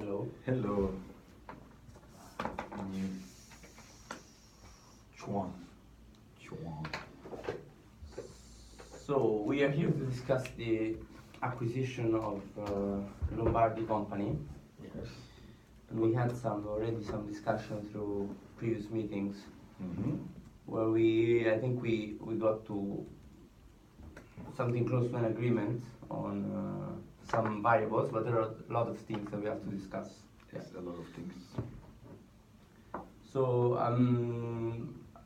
Hello. Hello. Mm, Chuan. Chuan. So we are here to discuss the acquisition of Lombardi company, Yes. and we had already some discussion through previous meetings Mm-hmm. where I think we got to something close to an agreement on some variables, but there are a lot of things that we have to discuss. Yes, a lot of things. So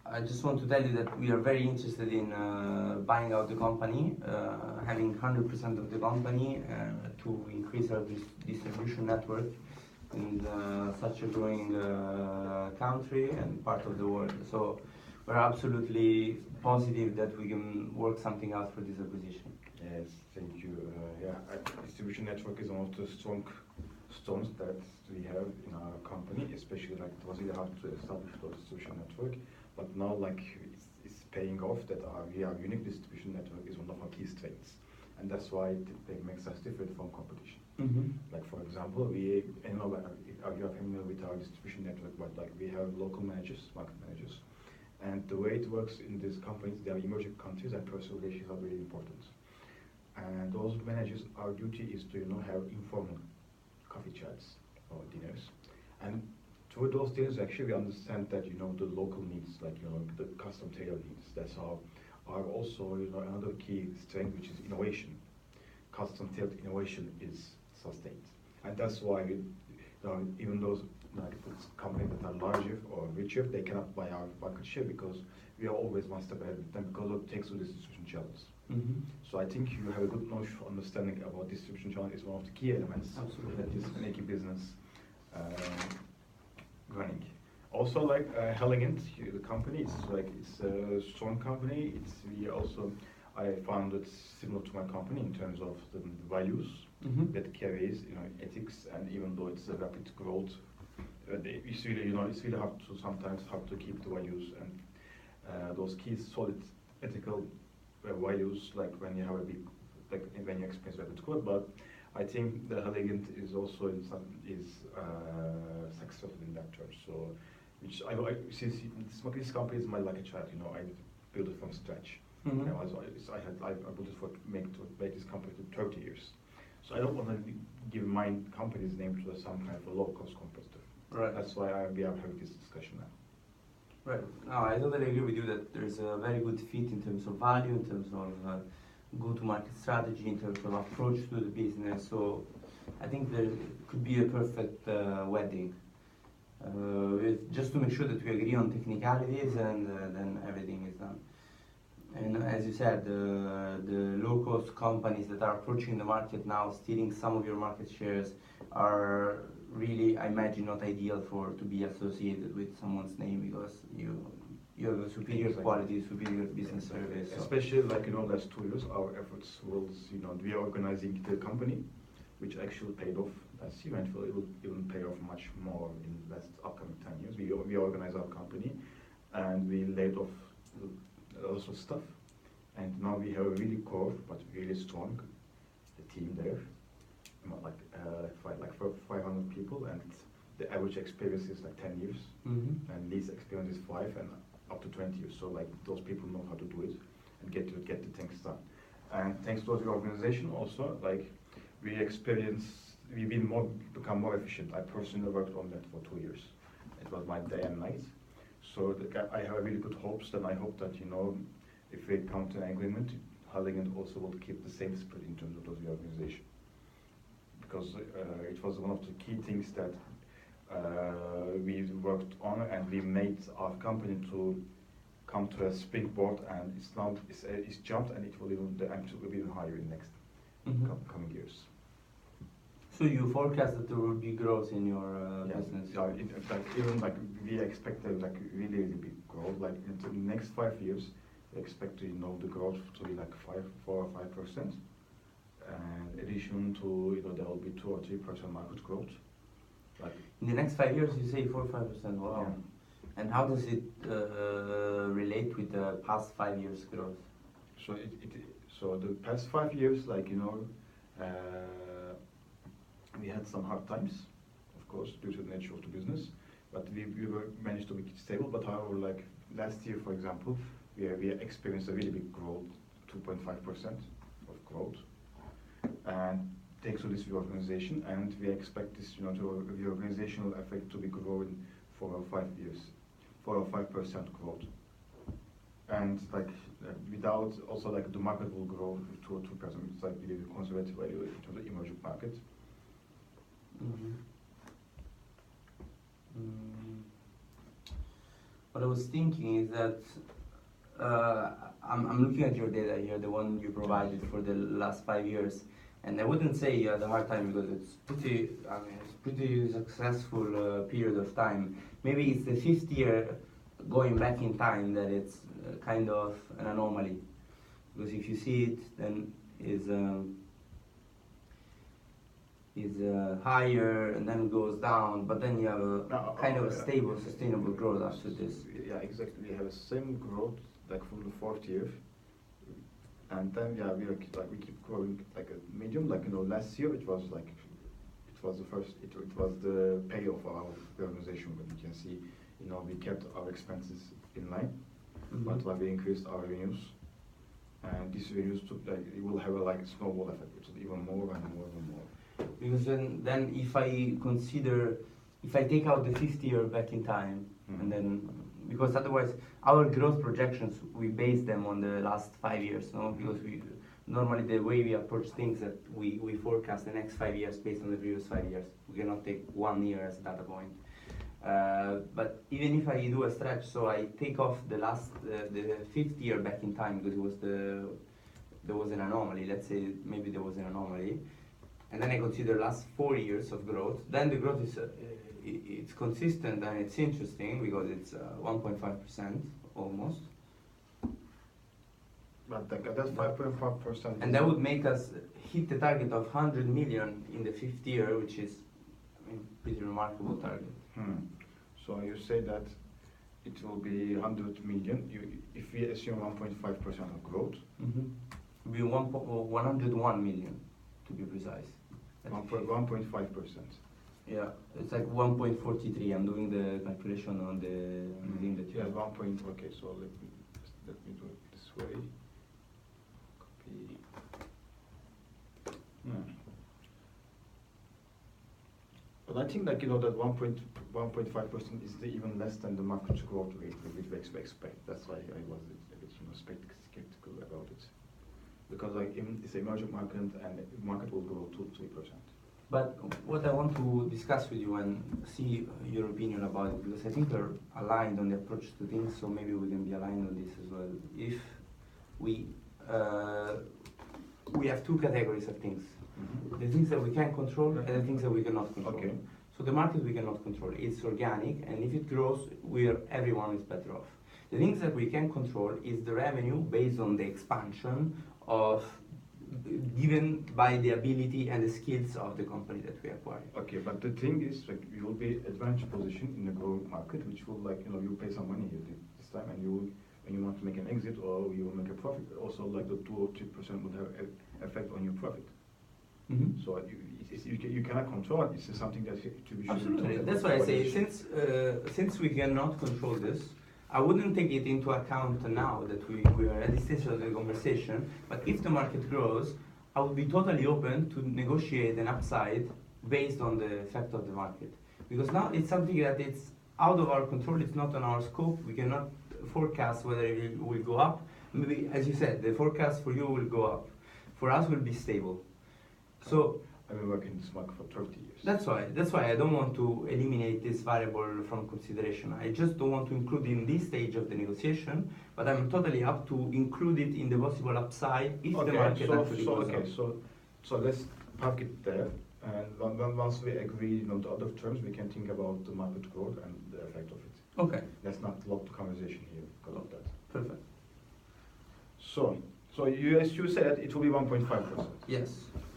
I just want to tell you that we are very interested in buying out the company, having 100% of the company to increase our distribution network in such a growing country and part of the world. So we're absolutely positive that we can work something out for this acquisition. Yes, thank you. Distribution network is one of the strong stones that we have in our company, especially like it was really hard to establish the distribution network, but now like it's paying off that our unique distribution network is one of our key strengths, and that's why it makes us different from competition. Mm-hmm. Like for example, you are familiar with our distribution network, but like we have local managers, market managers, and the way it works in these companies, they are emerging countries, and personal relations are very important. And those managers, our duty is to have informal coffee chats or dinners, and through those dinners, actually, we understand that the local needs, like the custom tailored needs. That's how are also another key strength, which is innovation. Custom tailored innovation is sustained, and that's why even those like companies that are larger or richer, they cannot buy our market share because we are always one step ahead of them because of thanks to distribution channels. Mm-hmm. So I think you have a good notion understanding about distribution channel is one of the key elements Absolutely. that is making business running. Also, like Helligant, the company, it's a strong company. I found it similar to my company in terms of the values Mm-hmm. that carries, ethics, and even though it's a rapid growth, it's really sometimes hard to keep the values and those key solid ethical values, like when you have a big, like when you experience rapid growth. But I think the Elegant is also successful in that term. So, which since this company is my like a child, I built it from scratch. Mm-hmm. I built it to make this company to 30 years. So I don't want to give my company's name to some kind of a low-cost competitor. Right. That's why we are having this discussion now. Right. No, I totally agree with you that there's a very good fit in terms of value, in terms of go-to-market strategy, in terms of approach to the business. So I think there could be a perfect wedding. Just to make sure that we agree on technicalities and then everything is done. And as you said, the low-cost companies that are approaching the market now, stealing some of your market shares, are really, I imagine, not ideal to be associated with someone's name because you have a superior quality, superior business service. So. Especially like last 2 years, our efforts was reorganizing the company, which actually paid off last year, and it will even pay off much more in the upcoming 10 years. We reorganized our company, and we laid off lots of stuff, and now we have a really core but really strong team there, like 500 people, and the average experience is like 10 years, Mm-hmm. and least experience is 5 and up to 20 years. So like those people know how to do it and get the things done. And thanks to the organization also, like we've become more efficient. I personally worked on that for 2 years. It was my day and night. So I have really good hopes, and I hope that if we come to an agreement, Halligan also will keep the same spirit in terms of the reorganization, because it was one of the key things that we worked on, and we made our company to come to a springboard, and it's jumped, and the amplitude will be even higher in next Mm-hmm. coming years. So you forecast that there will be growth in your business? Yeah, in fact, even like we expect really big growth. Like in the next 5 years, we expect the growth to be like 4 or 5%, and addition to there will be 2 or 3% market growth. Like in the next 5 years, you say 4 or 5%. Wow! Yeah. And how does it relate with the past 5 years growth? So the past 5 years, like we had some hard times, course, due to the nature of the business. But we were managed to be stable. But however, like last year, for example, we experienced a really big growth, 2.5% of growth, and thanks to this reorganization, and we expect this, the organizational effect to be growing 4 or 5 years, 4 or 5% growth, and like without also like the market will grow 2 or 2%. It's like really conservative value in terms of emerging market. Mm-hmm. What I was thinking is that I'm looking at your data here, the one you provided for the last 5 years, and I wouldn't say you had a hard time because it's pretty successful period of time. Maybe it's the 5th year going back in time that it's kind of an anomaly, because if you see it, then is higher and then goes down, but then you have a kind of a stable, sustainable growth after this. Yeah, exactly. We have the same growth like from the 4th year, and then we keep growing like a medium. Like last year it was the payoff of our organization. But you can see, we kept our expenses in line, but like we increased our revenues, and these revenues it will have a snowball effect, which is even more and more and more. Because then if I take out the 5th year back in time, and then, because otherwise our growth projections, we base them on the last 5 years, no? Because normally the way we approach things that we forecast the next 5 years based on the previous 5 years. We cannot take 1 year as a data point. But even if I do a stretch, so I take off the 5th year back in time, because there was an anomaly, let's say maybe there was an anomaly, and then I consider last 4 years of growth, then the growth is it's consistent and it's interesting because it's 1.5% almost. But that's 5.5%. And that would make us hit the target of 100 million in the 5th year, which is pretty remarkable target. So you say that it will be 100 million. If we assume 1.5% of growth, it will be 101 million to be precise. 1.5%. Yeah, it's like 1.43. I'm doing the calculation on the thing that you have. Okay, so let me do it this way. Copy. But I think that that 1.5% is even less than the market growth rate which we expect. That's why I was a bit skeptical about it, because it's an emerging market and the market will grow 2-3%. But what I want to discuss with you and see your opinion about it, because I think we're aligned on the approach to things, so maybe we can be aligned on this as well. If we have 2 categories of things. The things that we can control and the things that we cannot control. Okay. So the market we cannot control. It's organic, and if it grows, everyone is better off. The things that we can control is the revenue based on the expansion given by the ability and the skills of the company that we acquire. Okay, but the thing is, you will be advantage position in the growing market, which will you pay some money here this time, and when you want to make an exit or you will make a profit, also like the 2 or 3% would have an effect on your profit. So you cannot control it. This is something that to be. Absolutely. That's why I say since we cannot control this, I wouldn't take it into account now that we are at this stage of the conversation. But if the market grows, I would be totally open to negotiate an upside based on the effect of the market. Because now it's something that it's out of our control. It's not on our scope. We cannot forecast whether it will go up. Maybe, as you said, the forecast for you will go up. For us, will be stable. So I've been working in this market for 30 years. That's why I don't want to eliminate this variable from consideration. I just don't want to include in this stage of the negotiation, but I'm totally up to include it in the possible upside if the market actually goes up. So let's park it there, and once we agree on the other terms, we can think about the market growth and the effect of it. Okay. Let's not lock the conversation here because of that. Perfect. So as you said, it will be 1.5%. Yes.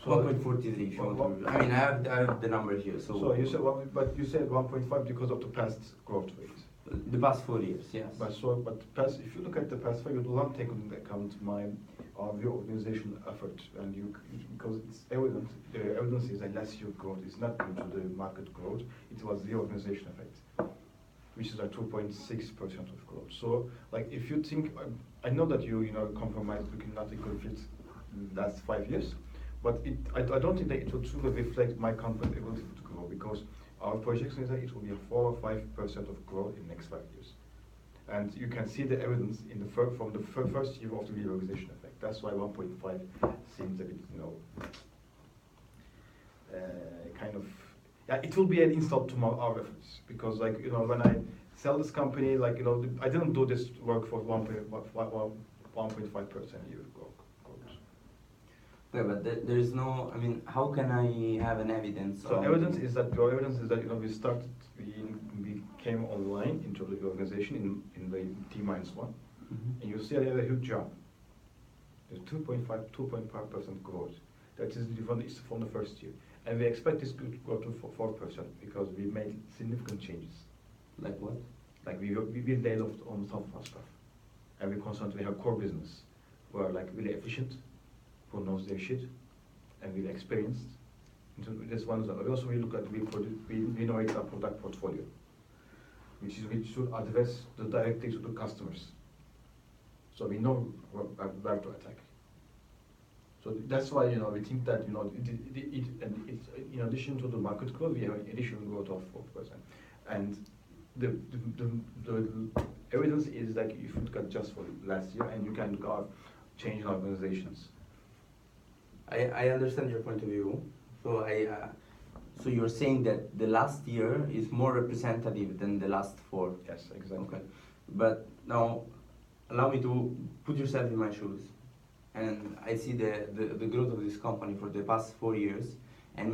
So 1.43 if you want to. I mean, I have the number here. So you said, but you said 1.5 because of the past growth rate. The past 4 years, yes. If you look at the past 5 years, you do not take into account your organizational effort, and because it's evident, the evidence is that last year's growth is not due to the market growth; it was the organization effect, which is at 2.6% of growth. So, like, if you think, I know that you compromise looking at the fit last 5 years, but I don't think that it will truly reflect my company's ability to grow, because our projection is that it will be a 4 or 5% of growth in the next 5 years. And you can see the evidence in from the first year of the reorganization effect. That's why 1.5 seems a bit, kind of, yeah, it will be an insult to our efforts, because, like, when I sell this company, like, I didn't do this work for 1.5% year growth. Okay, but there is no, I mean, how can I have an evidence? So evidence is that we came online into the organization in the T-1, and you see a huge jump. There's 2.5% growth. That is from the first year, and we expect this to go to 4% because we made significant changes. Like what? Like we laid off on some of our stuff, and we constantly have core business. We're like really efficient, who knows their shit, and really experienced. This one is that. Also, we look at we innovate our product portfolio, which should address the directives to the customers. So we know where to attack. So that's why we think that it's in addition to the market growth, we have an additional growth of 4%, and the evidence is that if you look at just for last year, and you can look at change in organizations. I understand your point of view. So so you're saying that the last year is more representative than the last 4. Yes, exactly. Okay, but now allow me to put yourself in my shoes, and I see the growth of this company for the past 4 years, and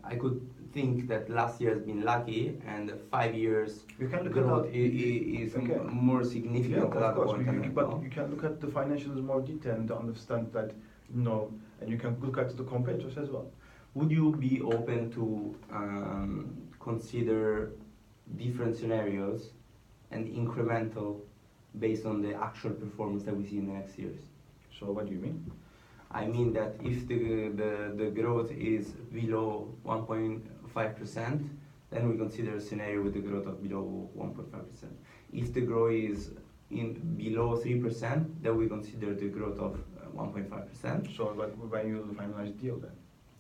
I could think that last year has been lucky, and 5 years growth is more significant. Yeah, of course. But you can look at the financials in more detail and understand that, and you can look at the competitors as well. Would you be open to consider different scenarios and incremental based on the actual performance that we see in the next years? So what do you mean? I mean that if the growth is below 1.5%, then we consider a scenario with the growth of below 1.5%. If the growth is below 3%, then we consider the growth of 1.5%. So when you will finalize the deal then?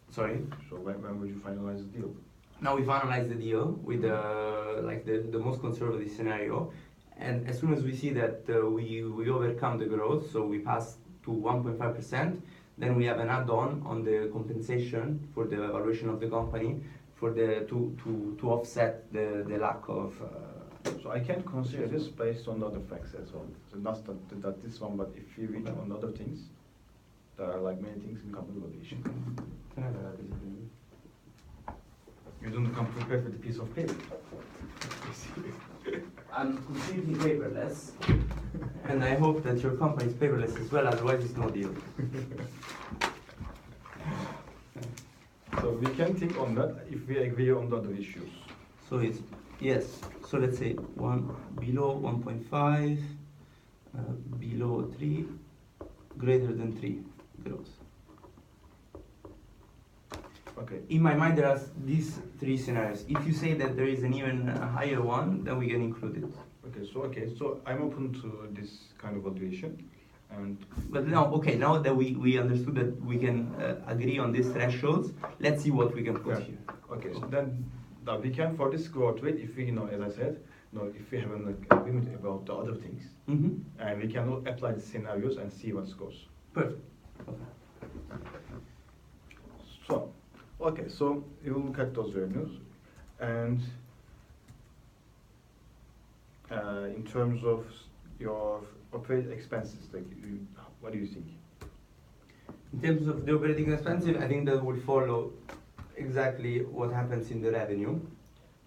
Sorry? So when would you finalize the deal? Now we finalize the deal with the most conservative scenario, and as soon as we see that we overcome the growth, so we pass to 1.5%, then we have an add-on the compensation for the evaluation of the company to offset the lack of. So I can consider this based on other facts as well. So not that this one, but if you reach on other things, there are like many things in company valuation. Can I have a piece of paper? You don't come prepared with a piece of paper. I'm completely paperless, and I hope that your company is paperless as well, otherwise it's no deal. So we can think on that if we agree on the other issues. So it's, yes, so let's say below 1.5, below 3, greater than 3 growth. Okay. In my mind, there are these 3 scenarios. If you say that there is an even higher one, then we can include it. Okay, so I'm open to this kind of valuation. But now that we understood that we can agree on these thresholds, let's see what we can put here. Okay, so then we can, for this growth rate, if we, as I said, if we have an agreement about the other things, and we can apply the scenarios and see what goes. Perfect. Okay. So you will look at those revenues, and in terms of your operating expenses, what do you think? In terms of the operating expenses, I think that will follow exactly what happens in the revenue,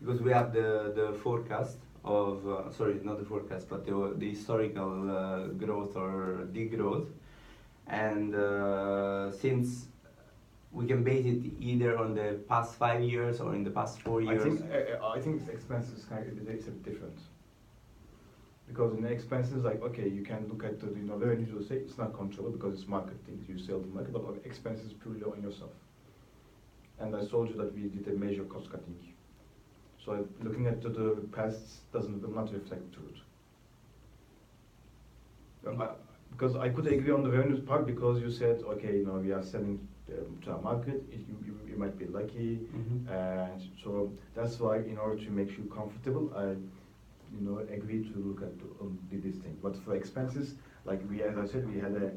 because we have the forecast of, sorry, not the forecast, but the historical growth or degrowth, and since we can base it either on the past 5 years or in the past 4 years. I think expenses it's a bit different. Because in the expenses, like, okay, you can look at the, revenues, you'll say it's not controllable because it's marketing, you sell the market, but expenses purely on yourself. And I told you that we did a major cost cutting. So looking at the past will not reflect the truth. Because I could agree on the revenues part because you said, okay, we are selling to a market, you might be lucky, and so that's why in order to make you comfortable, I agree to look at this thing. But for expenses, like as I said, we had a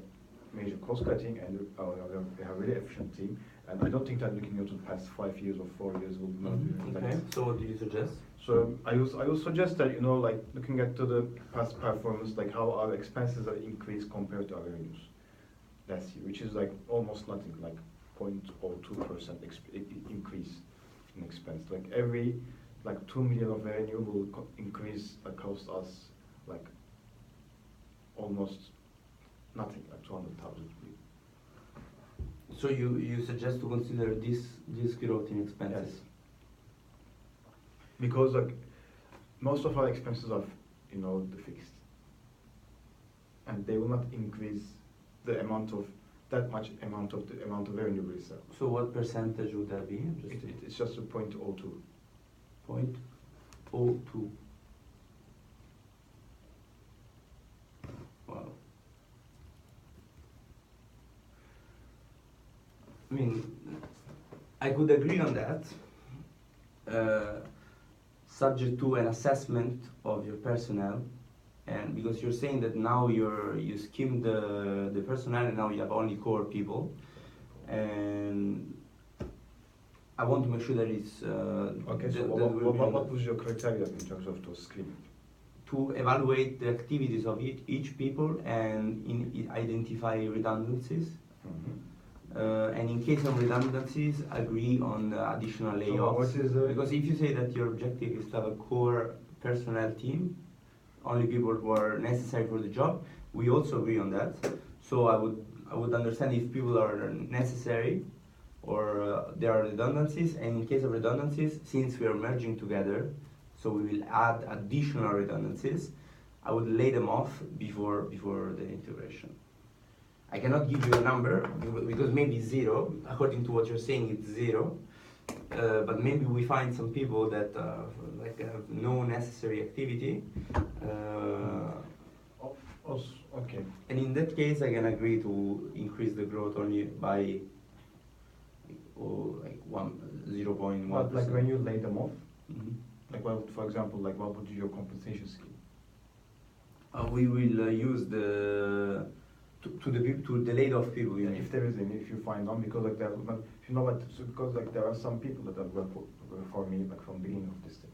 major cost cutting and we have a very efficient team. And I don't think that looking into the past 5 years or 4 years will not be reflected. Okay, so what do you suggest? So I will suggest that, like looking at the past performance, like how our expenses are increased compared to our revenues last year, which is like almost nothing, like 0.02% increase in expense. Like every 2 million of revenue will cost us like almost nothing, like 200,000. So you suggest to consider this growth in expenses? Yes. Because like most of our expenses are the fixed, and they will not increase the amount of the amount of revenue we sell. So what percentage would that be? It's just a 0.02. 0.02. Wow. I mean, I could agree on that, subject to an assessment of your personnel, and because you're saying that now you skimmed the personnel and now you have only core people, and I want to make sure that it's okay. So what was your criteria in terms of those skimming? To evaluate the activities of each people and identify redundancies. And in case of redundancies, agree on additional layoffs. So because if you say that your objective is to have a core personnel team, only people who are necessary for the job, we also agree on that. So I would understand if people are necessary or there are redundancies. And in case of redundancies, since we are merging together, so we will add additional redundancies, I would lay them off before the integration. I cannot give you a number because maybe zero. According to what you're saying, it's zero. But maybe we find some people that have no necessary activity. Okay. And in that case, I can agree to increase the growth only by 0.1%. But like when you lay them off, for example, what would be your compensation scheme? We will use to the laid off people. Yeah, if there is any, if you find them, because because there are some people that have worked for me from the beginning of this thing.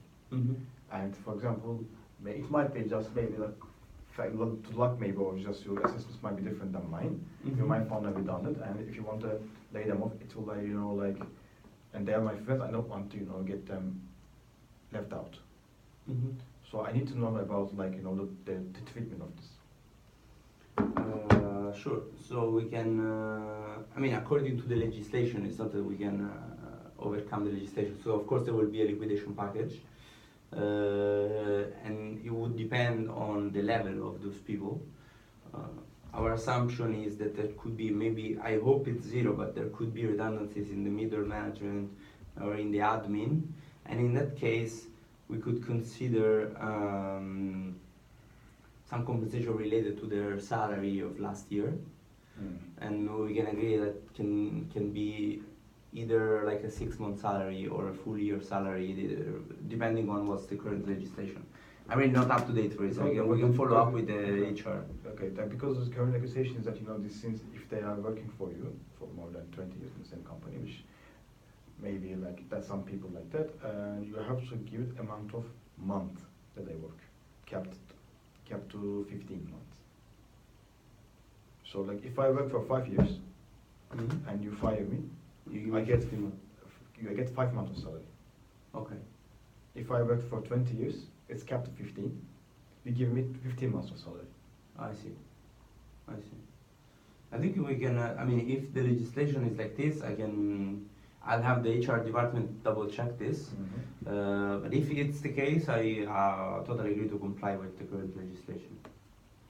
And for example, it might be just maybe to luck maybe, or just your assessments might be different than mine. You might find them redundant, and if you want to lay them off, it will and they are my friends. I don't want to get them left out. So I need to know about the treatment of this. Sure. So we can. According to the legislation, it's not that we can overcome the legislation. So of course there will be a liquidation package, and it would depend on the level of those people. Our assumption is that there could be maybe, I hope it's zero, but there could be redundancies in the middle management or in the admin, and in that case we could consider some compensation related to their salary of last year, and we can agree that can be either like a 6-month salary or a full year salary, depending on what's the current legislation. I mean, not up to date for it, so we can follow up with the HR. Okay, because the current legislation is that since if they are working for you for more than 20 years in the same company, which maybe that some people like that, you have to give amount of month that they work, capped to 15 months. So if I work for 5 years and you fire me, I get 5 months of salary. Okay. If I work for 20 years, it's capped to 15. You give me 15 months of salary. I see. I think we can. If the legislation is like this, I'll have the HR department double check this. But if it's the case, I totally agree to comply with the current legislation.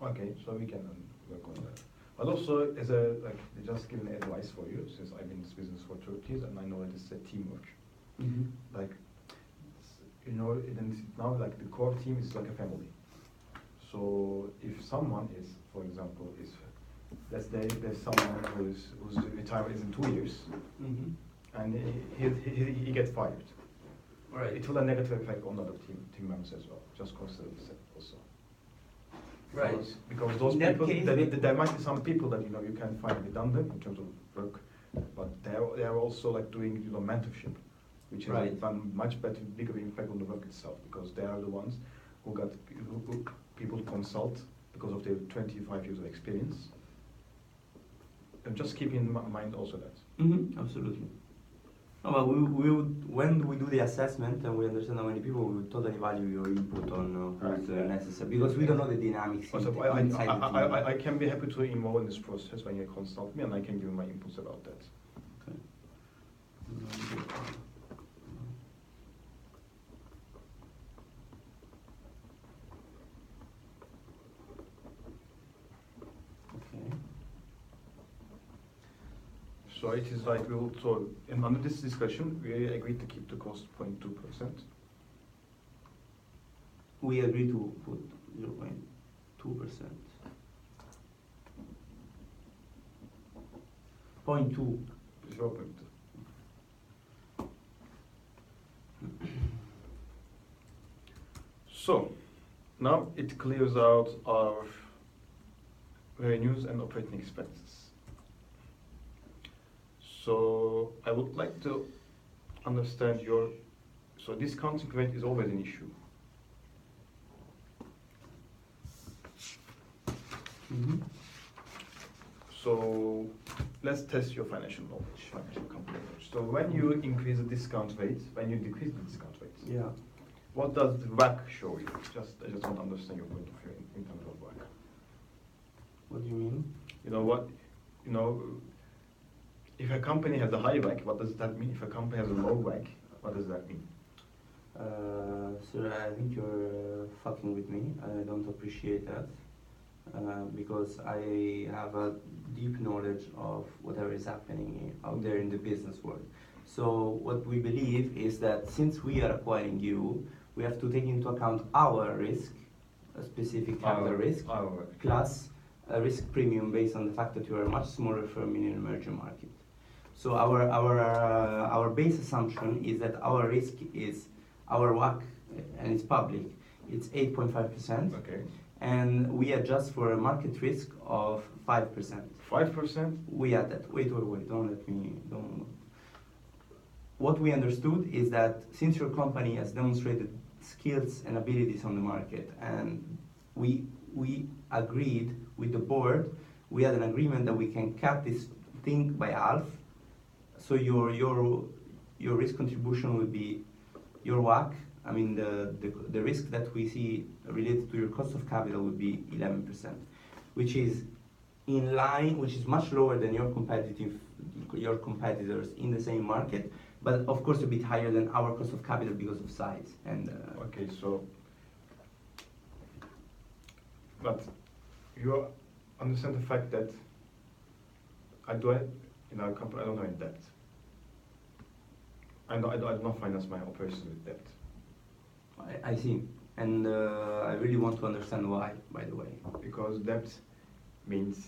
Okay, so we can work on that. But also, as a just giving advice for you, since I've been in this business for 30 years and I know that it's a teamwork. Like, now like the core team is like a family. So if someone is, for example, let's say there's someone whose retirement is in 2 years, and he gets fired. Right. It will have a negative effect on other team members as well. Just consider this also. Right. Because those In that people, case, there might be some people that you can find redundant in terms of work, but they are also like doing mentorship, which has Right. a much bigger impact on the work itself, because they are the ones who people to consult because of their 25 years of experience. And just keep in mind also that. Absolutely. No, but we would, when we do the assessment and we understand how many people, we would totally value your input on who's necessary, because we don't know the dynamics Also, inside the team. I can be happy to involve in this process when you consult me, and I can give you my inputs about that. Okay. Okay. So it is like under this discussion, we agreed to keep the cost 0.2%. We agree to put 0.2%. 0.2. 0.2. So now it clears out our revenues and operating expenses. So I would like to understand so discounting rate is always an issue. So let's test your financial knowledge, financial company knowledge. So when you increase the discount rate, when you decrease the discount rate, Yeah. what does the WACC show you? I just want to understand your point of view in terms of WACC. What do you mean? If a company has a high WACC, what does that mean? If a company has a low WACC, what does that mean? Sir, I think you're fucking with me. I don't appreciate that. Because I have a deep knowledge of whatever is happening out there in the business world. So what we believe is that since we are acquiring you, we have to take into account our risk, a specific capital risk, plus a risk premium based on the fact that you are a much smaller firm in an emerging market. So our base assumption is that our risk is our WACC, and it's public. It's 8.5%. Okay. And we adjust for a market risk of 5%. 5%? We add that. Wait, don't. What we understood is that since your company has demonstrated skills and abilities on the market, and we agreed with the board, we had an agreement that we can cut this thing by half. So your risk contribution would be your WACC. I mean, the risk that we see related to your cost of capital would be 11%, which is in line, which is much lower than your competitors in the same market, but of course a bit higher than our cost of capital because of size. And okay, so, but you understand the fact that in our company, I don't have any debt. I do not finance my operations with debt. I see, and I really want to understand why, by the way. Because debt means,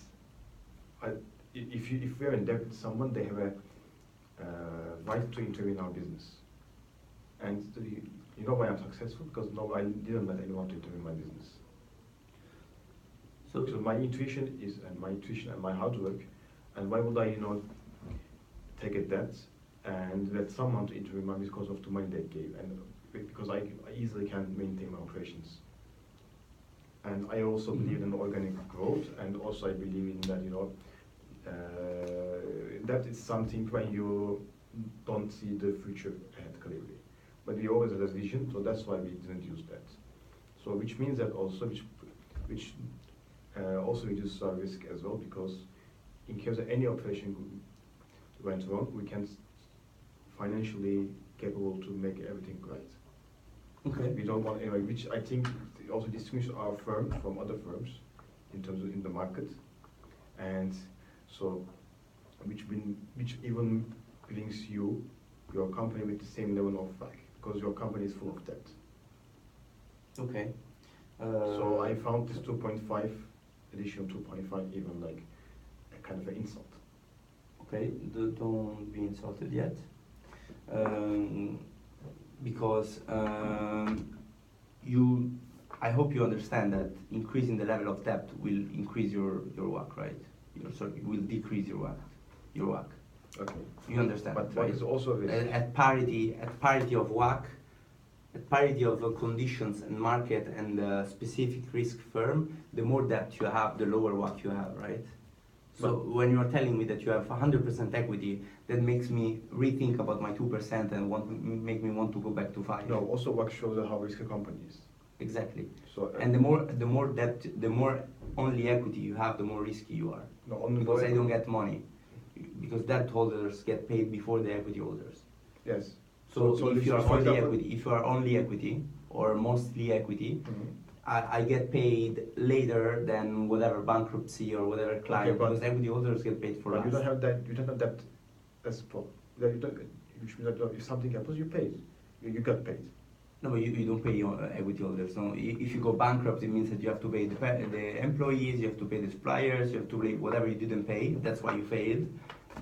if we are in debt with someone, they have a right to intervene in our business. And you know why I'm successful? Because I didn't let anyone to intervene in my business. So my intuition and my hard work, and why would I, take a debt and let someone to intervene in my business because of the money they gave, and because I easily can maintain my operations. And I also believe in organic growth, and also I believe in that, that is something when you don't see the future ahead clearly. But we always had a vision, so that's why we didn't use that. So which means that also, which also reduces our risk as well, because in case of any operation went wrong, we can financially capable to make everything right. Okay. We don't want anyway, which I think also distinguishes our firm from other firms in terms of in the market, and so which even brings your company with the same level of like, because your company is full of debt. Okay. So I found this 2.5 additional 2.5 even like a kind of an insult. Okay, don't be insulted yet. Because I hope you understand that increasing the level of debt will increase your WACC, right? Will decrease your WACC. Okay. You understand, but right? WACC is also a risk. At parity of WACC, at parity of conditions and market and specific risk firm, the more debt you have, the lower WACC you have, right? So when you are telling me that you have 100% equity, that makes me rethink about my 2% and make me want to go back to 5. No, also WACC shows how risky a company is. Exactly. So and the more debt, the more only equity you have, the more risky you are. no, only because they don't get money, because debt holders get paid before the equity holders. Yes. So if you are example, only equity or mostly equity, I get paid later than whatever bankruptcy or whatever client, because equity holders get paid for but us. you don't have that. You don't have that. That's the problem. That you don't, which means that if something happens, you pay. You got paid. No, but you don't pay your equity holders. No, if you go bankrupt, it means that you have to pay the employees, you have to pay the suppliers, you have to pay whatever you didn't pay. That's why you failed.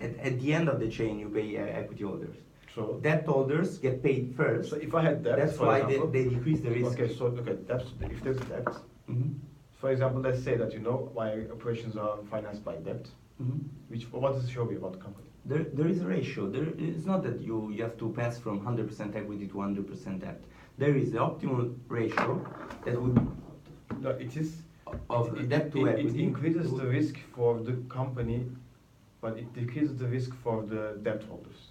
At the end of the chain, you pay equity holders. So debt holders get paid first. So if I had debt, that's for why example, they decrease the risk. Okay, so that's if there's debt. For example, let's say that my operations are financed by debt. What does it show me about the company? There is a ratio. It's not that you have to pass from 100% equity to 100% debt. There is the optimal ratio that would. No, it is of debt to equity. It increases the risk for the company, but it decreases the risk for the debt holders.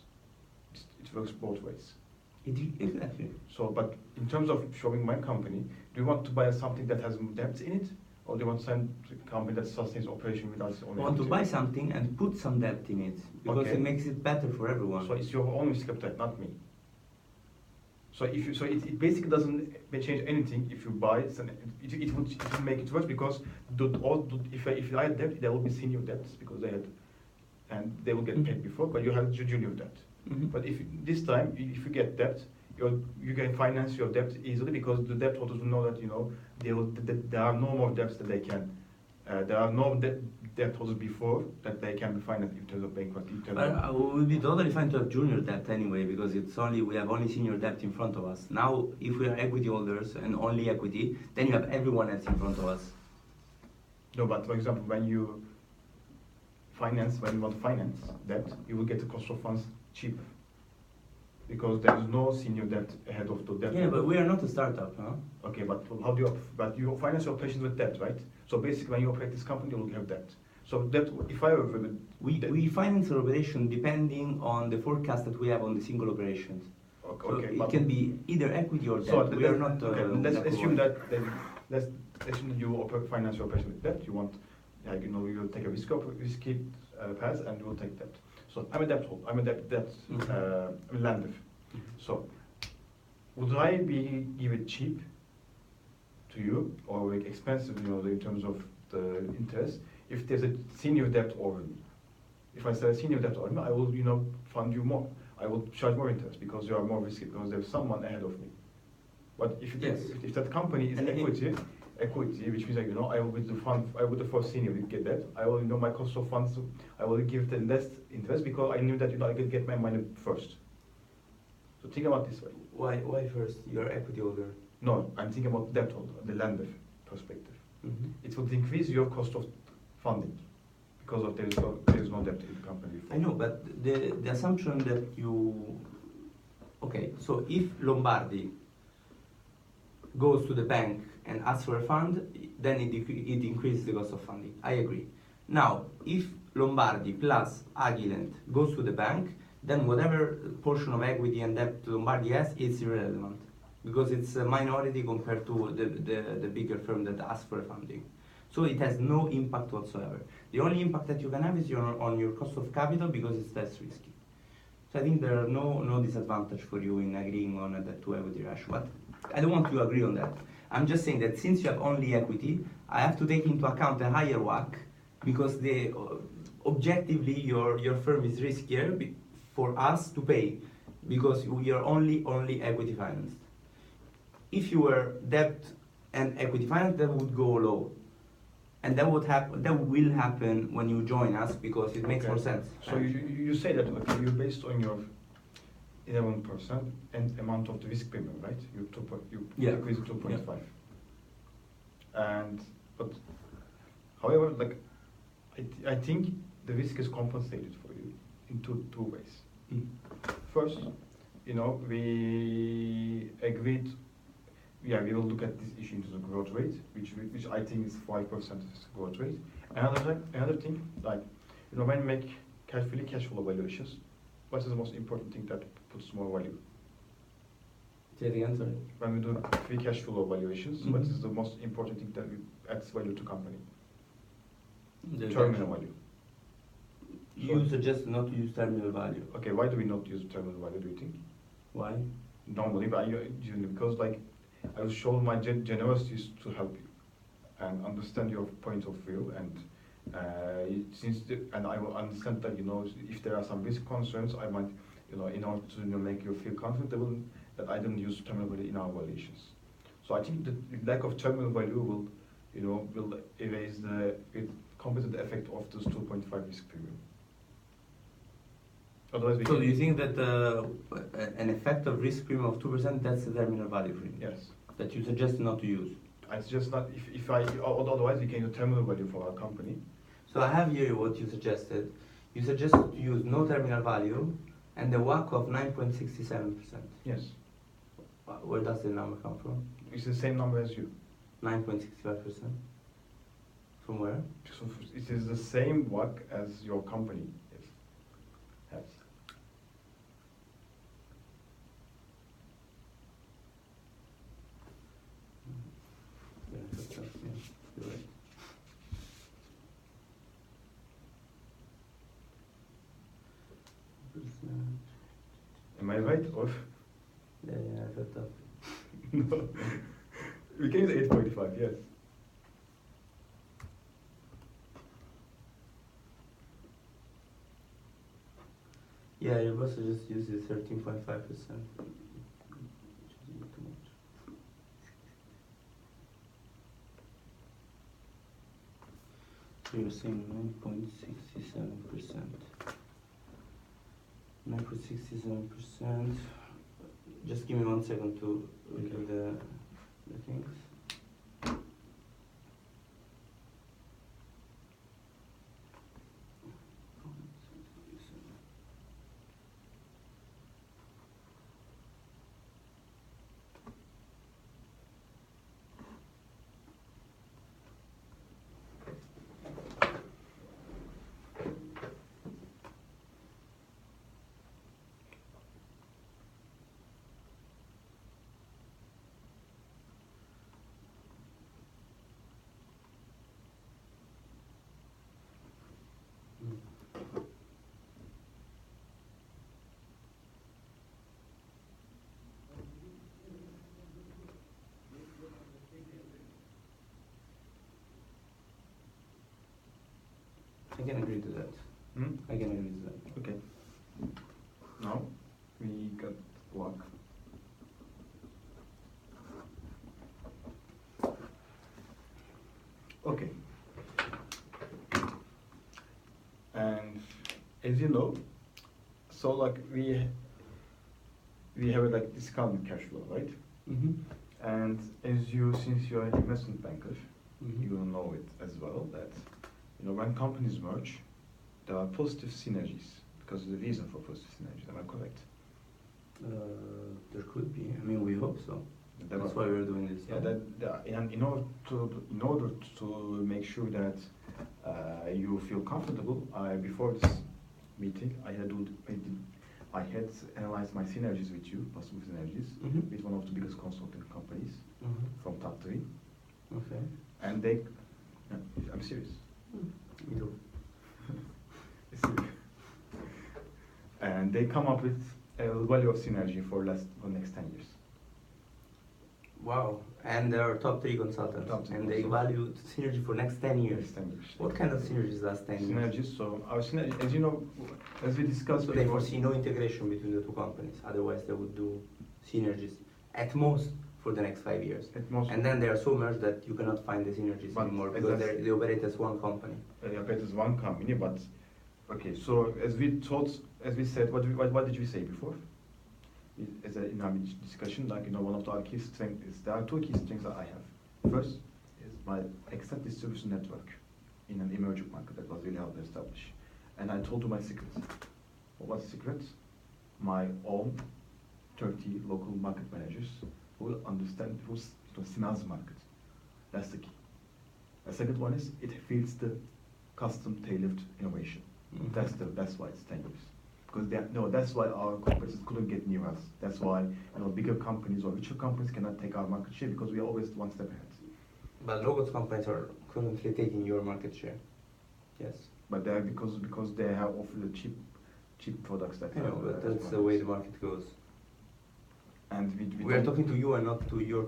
It works both ways. Exactly. So, but in terms of showing my company, do you want to buy something that has debt in it, or do you want to send a company that sustains operation without its own? I want to buy something and put some debt in it because it makes it better for everyone. So it's your own risk appetite, not me. So it basically doesn't change anything if you buy. It would make it worse because if I had debt, there will be senior debts because and they will get paid before, but you have junior debt. But if this time, if you get debt, you can finance your debt easily because the debt holders will know that there are no more debts that they can. There are no debt holders before that they can be financed in terms of bankruptcy. It will be totally fine to have junior debt anyway because we have only senior debt in front of us. Now, if we are equity holders and only equity, then you have everyone else in front of us. No, but for example, when you want to finance debt, you will get the cost of funds cheaper because there is no senior debt ahead of the debt. Yeah, but we are not a startup, huh? Okay, but how do you finance your operations with debt, right? So basically, when you operate this company, you will have debt. So that if I were we finance our operation depending on the forecast that we have on the single operations. Okay, so it can be either equity or debt. So we are not. Let's assume that you finance your operation with debt. You want, you will take a risky path and you will take debt. So I'm a debt holder. I'm a lender. So would I give it cheap to you or expensive, in terms of the interest, if there's a senior debt over me? If I say a senior debt over me, I will, fund you more. I will charge more interest because you are more risky because there's someone ahead of me. But if that company is equity, which means I will with the fund, I would afford senior to get that. I will my cost of funds. I will give the less interest because I knew that I could get my money first. So think about this way. Why first? You're equity holder. No, I'm thinking about debt holder, the lender perspective. It will increase your cost of funding because of there is no debt in the company before. I know, but the assumption that so if Lombardi goes to the bank and asks for a fund, then it increases the cost of funding. I agree. Now, if Lombardi plus Agilent goes to the bank, then whatever portion of equity and debt Lombardi has is irrelevant because it's a minority compared to the bigger firm that asks for funding. So it has no impact whatsoever. The only impact that you can have is on your cost of capital because it's less risky. So I think there are no disadvantage for you in agreeing on that two equity ratio. But I don't want to agree on that. I'm just saying that since you have only equity, I have to take into account a higher WACC because objectively your firm is riskier for us to pay because we are only equity financed. If you were debt and equity financed, that would go low. And that would happen. That will happen when you join us because it makes more sense. So you say that okay, you're based on your 11% and amount of the risk premium, right? You increase 2.5. And but however, like I think the risk is compensated for you in two ways. Mm. First, we agreed. Yeah, we will look at this issue into the growth rate, which I think is 5% growth rate. Another thing, like when you make cash flow valuations, what is the most important thing that puts more value? Say it again, sorry. When we do free cash flow valuations, what is the most important thing that adds value to company? The terminal value. You suggest not to use terminal value. Okay, why do we not use terminal value? Do you think? Why? Normally, because like I will show my generosity to help you and understand your point of view, and and I will understand that if there are some risk concerns, I might in order to make you feel comfortable that I don't use terminal value in our valuations. So I think the lack of terminal value will erase compensate the effect of this 2.5 risk premium. Otherwise, so do you think that an effective risk premium of 2%, that's the terminal value for you? Yes. That you suggest not to use? I suggest not, otherwise we can use terminal value for our company. So I have here what you suggested. You suggested to use no terminal value and the WACC of 9.67%. Yes. Where does the number come from? It's the same number as you. 9.65%? From where? So it is the same WACC as your company has. You're right. Am I right or? Yeah, I felt that. No. We can use 8.5, yes. Yeah, your boss just uses 13.5%. So you're saying 9.67%. 9.67%. Just give me 1 second to look at the things. I can agree to that. I can agree to that. Okay. Now we got luck. Okay. And as you know, so like we have a like discounted cash flow, right? Mm-hmm. And since you're an investment banker, Mm-hmm. you will know it as well that when companies merge, there are positive synergies because of the reason for positive synergies. Am I correct? There could be. I mean, we hope so. That's why we're doing this. Yeah, and in order to make sure that you feel comfortable, before this meeting, I had analyzed my synergies with you, possible synergies, Mm-hmm. with one of the biggest consulting companies from top 3. Okay. And they, I'm serious. Me too. and they come up with a value of synergy for next 10 years. Wow, and they are top 3 consultants, Top three and they consultants. value synergy for next 10 years. Next 10 years. What kind of synergies last 10 years? Synergies. So our synergy, as you know, as we discussed So they before, foresee no integration between the 2 companies, otherwise they would do synergies at most for the next 5 years. at most And then they are so merged that you cannot find the synergies But anymore as because I they operate as one company. they operate as one company, but okay. So as we said, what did we say before? As in our discussion, like one of our key strengths is there are 2 key strengths that I have. First is my excellent distribution network in an emerging market that was really hard to establish. And I told you my secrets. What was the secret? My own 30 local market managers who will understand, who smells the market. That's the key. The second one is it feeds the custom tailored innovation. Mhm. That's why it's 10 years. Because that's why our competitors couldn't get near us. That's why bigger companies or richer companies cannot take our market share because we are always one step ahead. But local companies are currently taking your market share. Yes. But they're because they have offered the cheap products that I know, have, but that's the way the market goes. And We are talking to you and not to your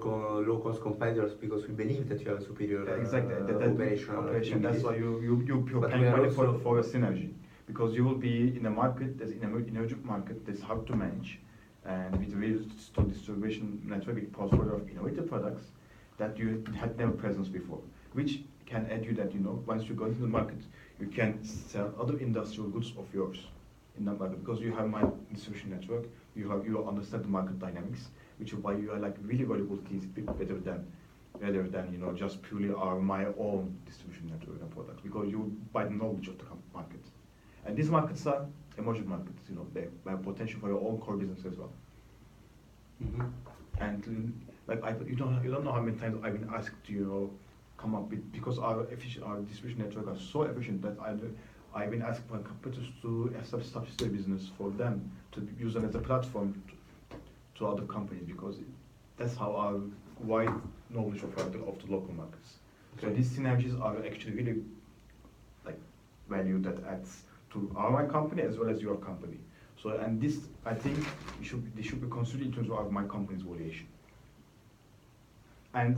low-cost competitors because we believe that you have a superior exactly operational operation. That's activities. why you're But paying we are money also- for a synergy because you will be in a market that's in an emerging market that's hard to manage, and with a very strong distribution network, a portfolio of innovative products that you had never presence before, which can add you that once you go into the market, you can sell other industrial goods of yours in that market because you have my distribution network. You understand the market dynamics, which is why you are like really valuable to these people rather than just purely my own distribution network and products because you buy the knowledge of the market. And these markets are emerging markets. They have potential for your own core business as well. Mhm. And you don't know how many times I've been asked to come up with because our distribution network are so efficient that I've been asked for competitors to establish subsidiary business for them to use them as a platform to other companies because that's how our wide knowledge of the local markets. So Okay. these synergies are actually really value that adds to my company as well as your company. So and this I think they should be considered in terms of my company's valuation. And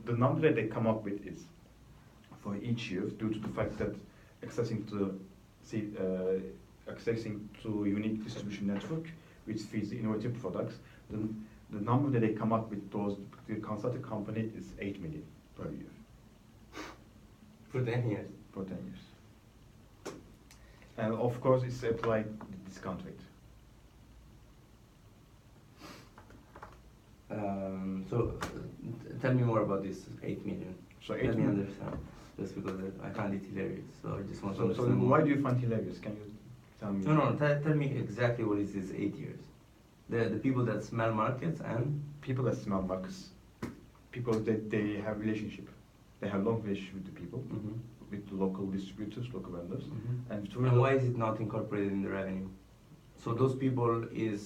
the number that they come up with is for each year due to the fact that accessing to unique distribution network which feeds the innovative products, the number that they come up with the consulting company is 8 million per year. For 10 years. For 10 years. And of course it's applied the discount rate. Tell me more about this 8 million. So Let 8 me million. understand. Just because I find it hilarious. So I just want to So understand more. why do you find hilarious? Can you tell me? No, tell me exactly what is this 8 years. The people that smell markets and People that smell markets, people that they have relationship, they have long relationship with the people, Mhm. with the local distributors, local vendors, Mhm. and through And why is it not incorporated in the revenue? So those people is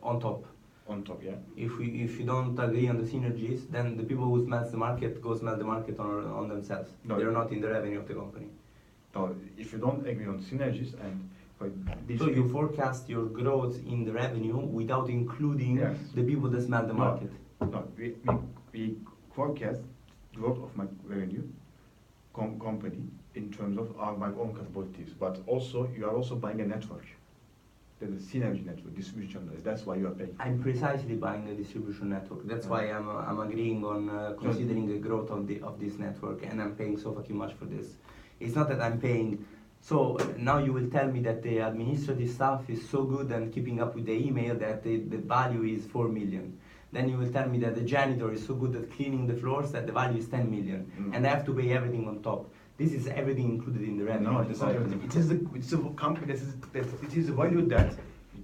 on top. on top, yeah. If you don't agree on the synergies, then the people who smells the market go smell the market on themselves. No. They're not in the revenue of the company. Now, if you don't agree on synergies and for these So you people- forecast your growth in the revenue without including Yes. the people that smell the No. market. No, we forecast growth of my revenue company in terms of my own capabilities, but also you are also buying a network. There's a synergy network, distribution network. That's why you are paying. I'm precisely buying a distribution network. That's why I'm agreeing on considering the growth of this network, and I'm paying so fucking much for this. It's not that I'm paying. So now you will tell me that the administrative staff is so good and keeping up with the email that the value is 4 million. Then you will tell me that the janitor is so good at cleaning the floors that the value is 10 million, and I have to pay everything on top. This is everything included in the revenue. No, of the it's not company. everything. It's a company. It is a value that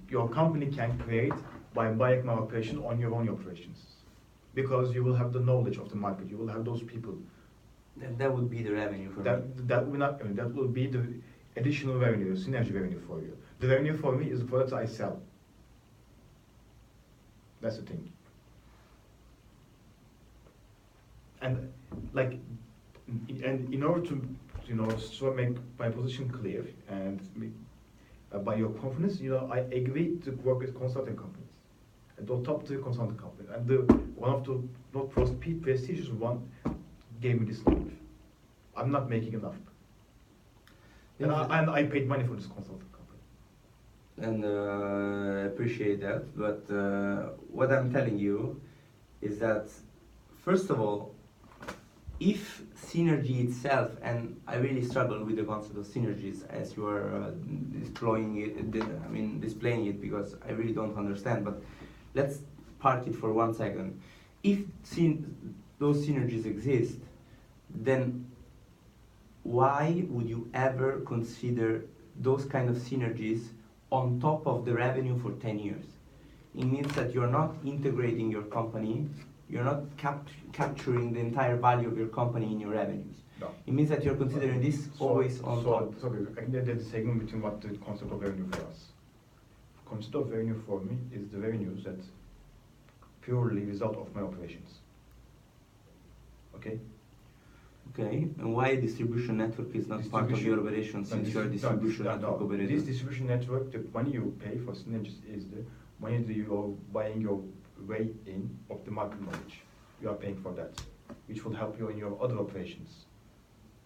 your company can create by buying my operation on your own operations, because you will have the knowledge of the market. You will have those people. That would be the revenue for me. That will not. I mean, that will be the additional revenue, synergy revenue for you. The revenue for me is the products I sell. That's the thing. And in order to so make my position clear and by your confidence, I agree to work with consulting companies. And on top the consulting company. And one of the not prestigious one gave me this knowledge. I'm not making enough. And I paid money for this consulting company. And I appreciate that, but what I'm telling you is that, first of all, if synergy itself, and I really struggle with the concept of synergies as you are displaying it because I really don't understand, but let's park it for 1 second. If those synergies exist, then why would you ever consider those kind of synergies on top of the revenue for 10 years? It means that you're not integrating your company, you're not capturing the entire value of your company in your revenues. No. It means that you're considering this always on top. So I think there's a segment between what the concept of revenue for us. Concept of revenue for me is the revenues that purely result of my operations. Okay? Okay, and why distribution network is not part of your operation since you're a distribution network operator? This distribution network, the money you pay for synergies is the money that you are buying your way in of the market knowledge. You are paying for that, which will help you in your other operations.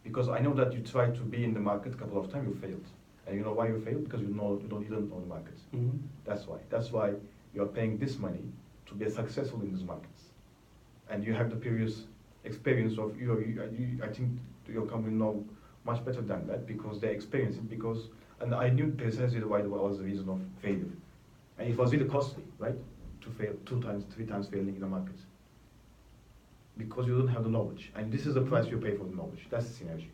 Because I know that you tried to be in the market a couple of times, you failed. And you know why you failed? Because you didn't know the market. Mm-hmm. That's why. That's why you are paying this money to be successful in these markets. And you have the previous experience of I think your company know much better than that because they experienced it and I knew precisely why it was the reason of failure. And it was really costly, right? To fail 2 times, 3 times failing in the market. Because you don't have the knowledge. And this is the price you pay for the knowledge. That's the synergy.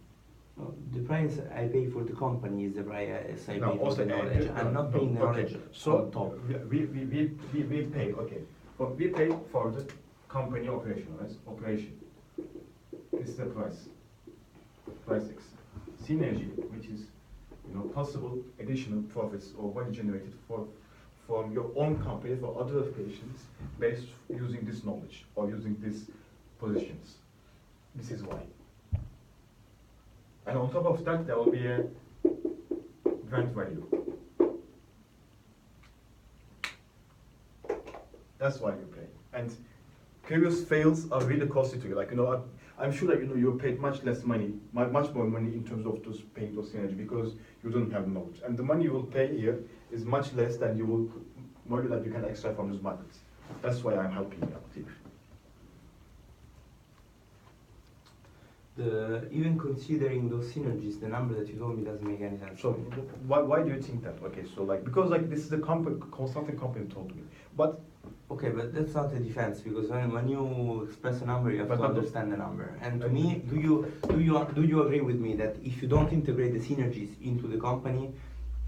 Well, the price I pay for the company is the price I pay for the knowledge. I'm not paying the knowledge on top. We pay, okay. But we pay for the company operation, right? Operation. This is the price. Price X. Synergy, which is possible additional profits or value generated from your own company for other operations based using this knowledge or using these positions. This is why. And on top of that, there will be a grant value. That's why you pay. And previous fails are really costly to you. I'm sure that you paid much less money, much more money in terms of those paying those synergy because you don't have knowledge. And the money you will pay here is much less than money that you can extract from those markets. That's why I'm helping you out here. Even considering those synergies, the number that you told me doesn't make any sense. So why do you think that? Okay, so because this is the consulting company told me, but. Okay, but that's not a defense because when you express a number, you have to understand the number. And to me, do you agree with me that if you don't integrate the synergies into the company,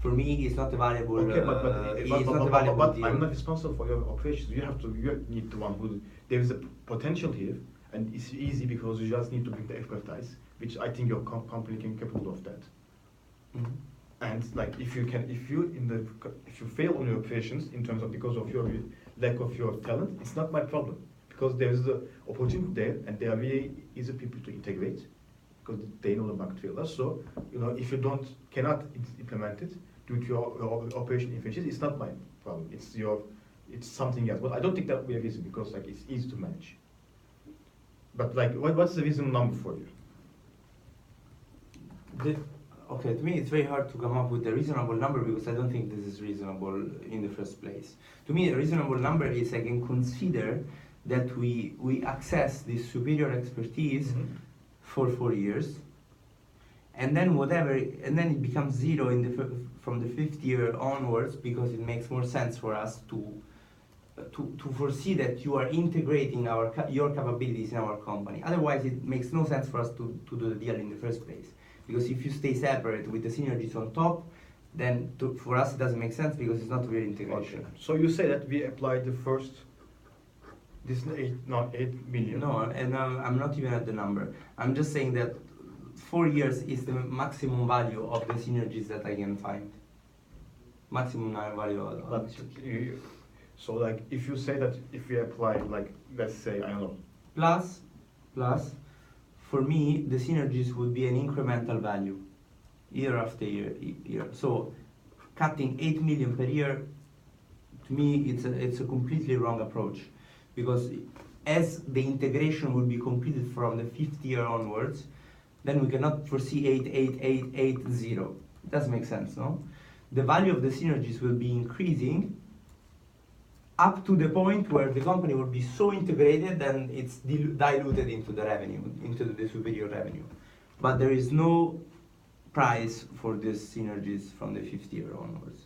for me, it's not a valuable. Okay, but deal. I'm not responsible for your operations. You need the one who there is a potential here, and it's easy because you just need to bring the expertise, which I think your company can capable of that. Mm-hmm. And if you fail on your operations in terms of because of your lack of your talent, it's not my problem because there is the opportunity there and they are really easy people to integrate because they know the market well. So if you cannot implement it due to your operation efficiency, it's not my problem. It's something else. But I don't think that would be a reason because it's easy to manage. But what's the reasonable number for you? Okay, to me it's very hard to come up with a reasonable number because I don't think this is reasonable in the first place. To me, a reasonable number is I can consider that we access this superior expertise for 4 years, and then it becomes zero from the 5th year onwards because it makes more sense for us to foresee that you are integrating your capabilities in our company. Otherwise, it makes no sense for us to do the deal in the first place. Because if you stay separate with the synergies on top, then for us it doesn't make sense because it's not real integration. Okay. So you say that we applied the first, this 8 million? No, and I'm not even at the number. I'm just saying that 4 years is the maximum value of the synergies that I can find. Maximum value of but so if you say that if we apply let's say, I don't know. Plus, for me, the synergies would be an incremental value, year after year. So, cutting 8 million per year, to me, it's a completely wrong approach, because as the integration will be completed from the fifth year onwards, then we cannot foresee 8, 8, 8, 8, 0. It doesn't make sense, no? The value of the synergies will be increasing up to the point where the company will be so integrated and it's diluted into the revenue, into the superior revenue. But there is no price for these synergies from the fifth year onwards.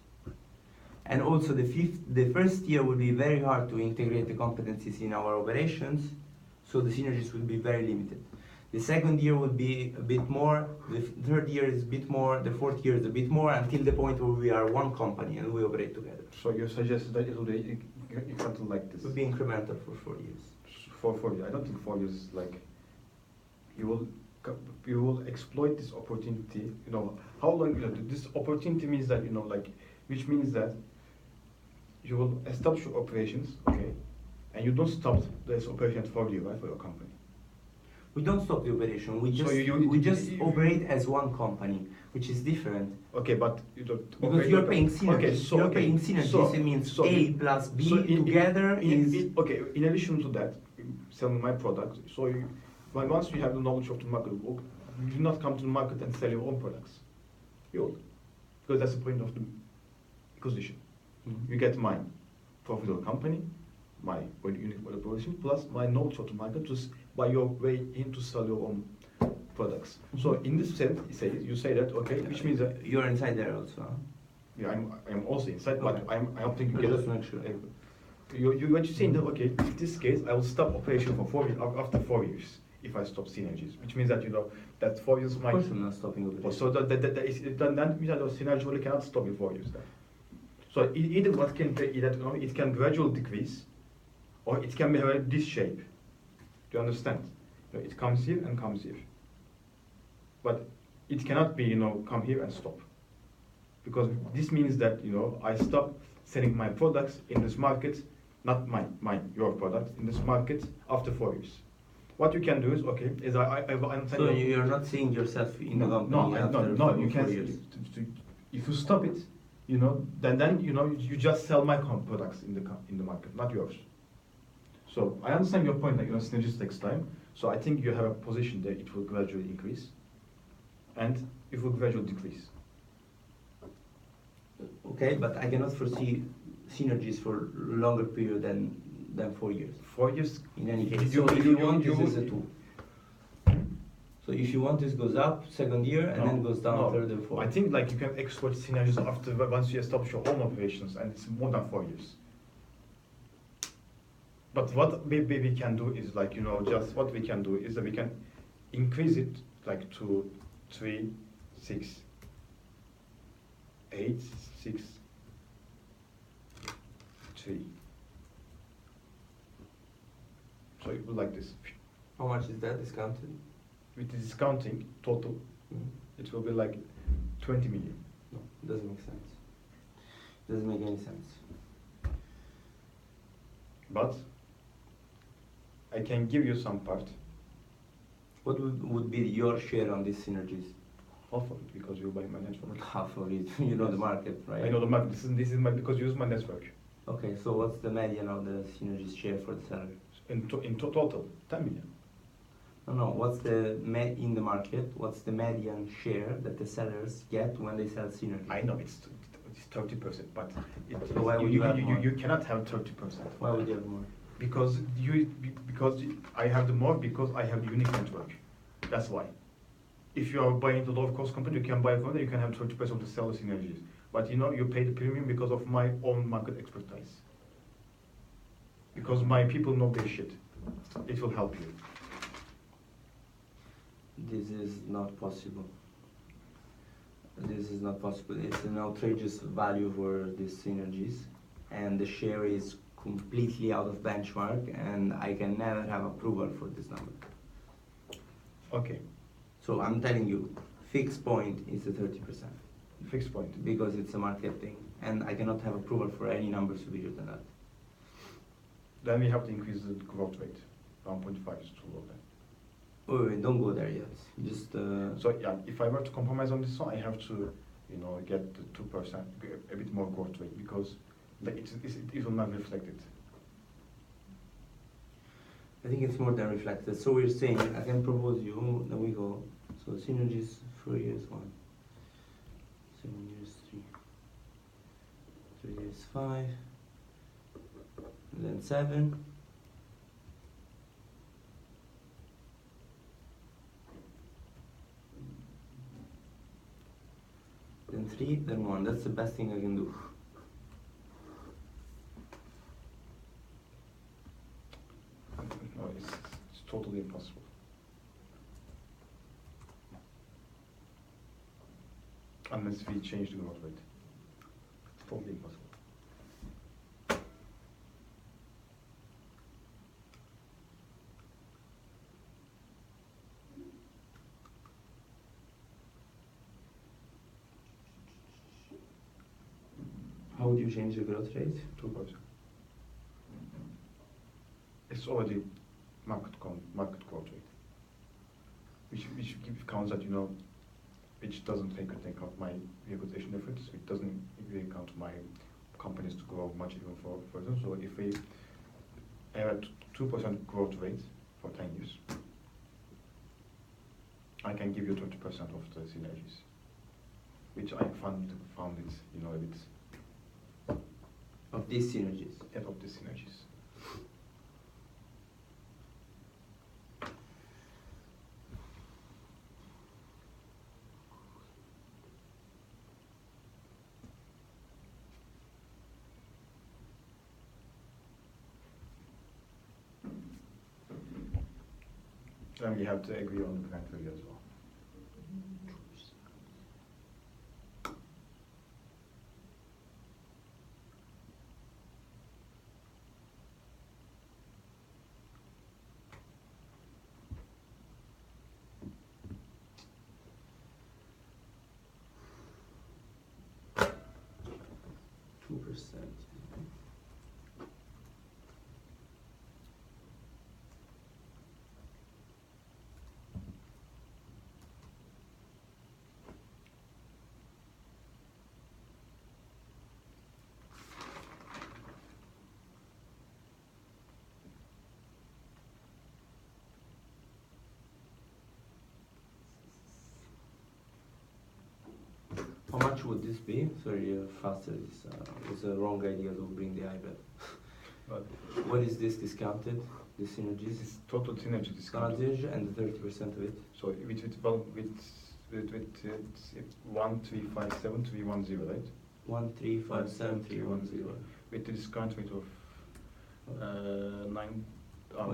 And also the first year will be very hard to integrate the competencies in our operations, so the synergies will be very limited. The second year will be a bit more, the third year is a bit more, the fourth year is a bit more, until the point where we are one company and we operate together. So you suggest that it will be something like this? It will be incremental for 4 years. For 4 years, I don't think 4 years, like, you will exploit this opportunity, you know, how long, you know, this opportunity means that, you know, like, which means that you will establish your operations, okay, and you don't stop this operation for you, right, for your company. We don't stop the operation. We just you operate as one company, which is different. Okay, but you don't. Because you're paying synergies. Okay, so you're paying synergies. It means A plus B together is. Okay. In addition to that, selling my product. So once you have the knowledge of the market, you do not come to the market and sell your own products. Because that's the point of the acquisition. Mm-hmm. You get my profitable company, my unique value proposition, plus my knowledge of the market to buy your way in to sell your own products. So in this sense, you say that, okay, which means that you're inside there also. Huh? Yeah, I'm also inside, okay. But I don't think you get get it. Make sure. What you're saying that, okay, in this case, I will stop operation for 4 years, after 4 years, if I stop synergies, which means that, you know, that 4 years might. Of course, I'm not stopping operation. So that means that the synergy really cannot stop in 4 years. Then. So either what can be that, you know, it can gradually decrease, or it can be this shape. Do you understand? You know, it comes here and comes here. But it cannot be, you know, come here and stop. Because this means that, you know, I stop selling my products in this market, not your products, in this market after 4 years. What you can do is, okay, is I'm saying. So you're not seeing yourself in the company no, you can. 4 years. If you stop it, you know, then you know you just sell my products in the market, not yours. So I understand your point that, you know, synergies takes time. So I think you have a position that it will gradually increase, and it will gradually decrease. Okay, but I cannot foresee synergies for longer period than 4 years. 4 years. In any case, so if you want, this is a 2. So if you want, this goes up second year and then goes down third and fourth. I think like you can export synergies after once you establish your own operations, and it's more than 4 years. But what we can do is, like, you know, just what we can do is that we can increase it like to 3, 6, 8, 6, 3. So it will like this. How much is that discounted? With the discounting total, it will be like 20 million. No, it doesn't make sense. It doesn't make any sense. But I can give you some part. What would be your share on these synergies? Half of it, because you buy my network. Half of it. You know the market, right? I know the market. This is because you use my network. Okay, so what's the median of the synergies share for the seller? In total, 10 million. No. What's the in the market? What's the median share that the sellers get when they sell synergies? I know it's 30%, but so why would you have more? You cannot have 30%. Why would you have more? Because I have the more because I have the unique network. That's why. If you are buying the low cost company, you can buy a company, you can have 30% of the seller synergies. But, you know, you pay the premium because of my own market expertise. Because my people know their shit. It will help you. This is not possible. This is not possible. It's an outrageous value for these synergies, and the share is completely out of benchmark, and I can never have approval for this number. Okay. So I'm telling you, fixed point is the 30%. Fixed point. Because it's a market thing, and I cannot have approval for any number superior than that. Then we have to increase the growth rate. 1.5 is too low then. Wait, don't go there yet. Just. So yeah, if I were to compromise on this one, I have to get the 2%, a bit more growth rate, because it will not reflect it. I think it's more than reflected. So we're saying, I can propose you, then we go, so synergies, 4 years, 1, 7 years, 3, 3 years, 5, and then 7. Then 3, then 1. That's the best thing I can do. No, it's totally impossible. Unless we change the growth rate. It's totally impossible. How would you change the growth rate? 2%. It's already market growth rate, which counts that, which doesn't take into account my reputation efforts. It doesn't take into account my companies to grow much even further. So if we have a 2% growth rate for 10 years, I can give you 20% of the synergies, which I found it, a bit. Of these synergies? Yeah, of these synergies. Then we have to agree on the plan value as well. How much would this be? Sorry, faster. This was a wrong idea to bring the iPad. But what is this discounted? The synergies? This total synergy discounted. And the 30% of it? So with 1357 310, right? 1357 310. With the discount rate of 9,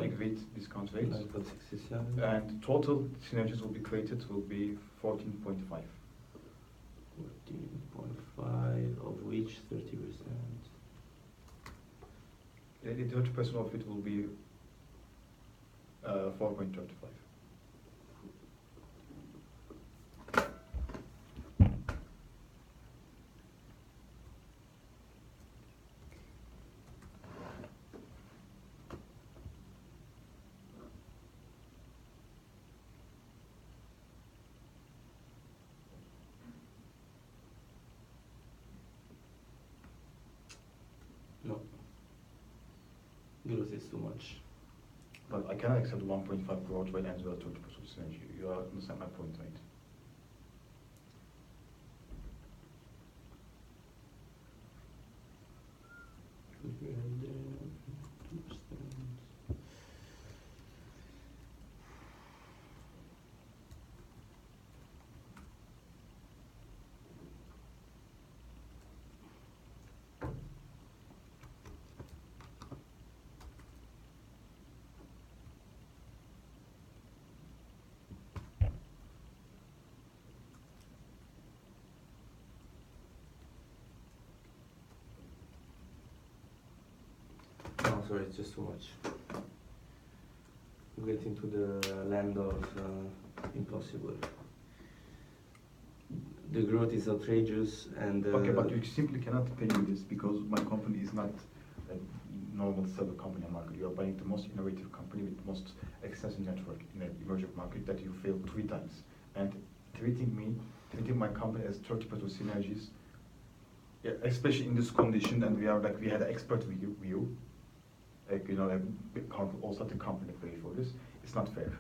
agreed discount rate. 9.67. And total synergies will be created will be 14.5. 14.5, of which 30%. The 30% of it will be 4.35. No. Growth is too much. But I cannot accept 1.5 growth rate and 20% synergy. You understand my point, right? No, sorry, it's just too much. We get into the land of impossible. The growth is outrageous and... okay, but you simply cannot pay me this because my company is not a normal seller company in the market. You are buying the most innovative company with the most extensive network in the emerging market that you failed 3 times. And treating me within my company as 30% synergies, yeah, especially in this condition, and we had an expert view, like, you know, like also the company pay for this. It's not fair.